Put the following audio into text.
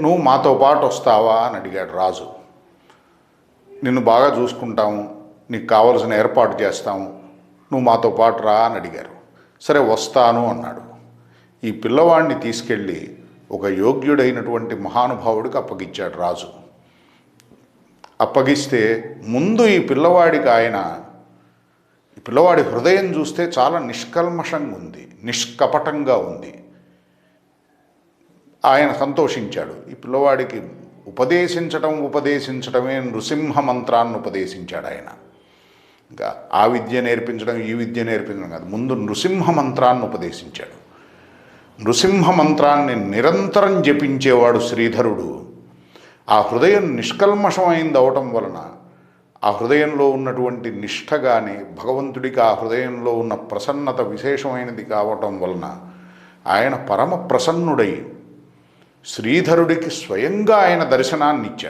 నువ్వు మాతో పాటు వస్తావా అని అడిగాడు రాజు. నిన్ను బాగా చూసుకుంటాము, నీకు కావలసిన ఏర్పాటు చేస్తాము, నువ్వు మాతో పాటు రా అని అడిగారు. సరే వస్తాను అన్నాడు. ఈ పిల్లవాడిని తీసుకెళ్ళి ఒక యోగ్యుడైనటువంటి మహానుభావుడికి అప్పగించాడు రాజు. అప్పగిస్తే ముందు ఈ పిల్లవాడి హృదయం చూస్తే చాలా నిష్కల్మషంగా ఉంది, నిష్కపటంగా ఉంది. ఆయన సంతోషించాడు. ఈ పిల్లవాడికి ఉపదేశించడమే నృసింహ మంత్రాన్ని ఉపదేశించాడు ఆయన. ఇంకా ఆ విద్య నేర్పించడం ఈ విద్య నేర్పించడం కాదు, ముందు నృసింహ మంత్రాన్ని ఉపదేశించాడు. నృసింహ మంత్రాన్ని నిరంతరం జపించేవాడు శ్రీధరుడు. ఆ హృదయం నిష్కల్మషమైంది అవటం వలన, ఆ హృదయంలో ఉన్నటువంటి నిష్ఠ కానీ, భగవంతుడికి ఆ హృదయంలో ఉన్న ప్రసన్నత విశేషమైనది కావటం వలన ఆయన పరమ ప్రసన్నుడై శ్రీధరుడికి స్వయంగా ఆయన దర్శనాన్ని ఇచ్చాడు.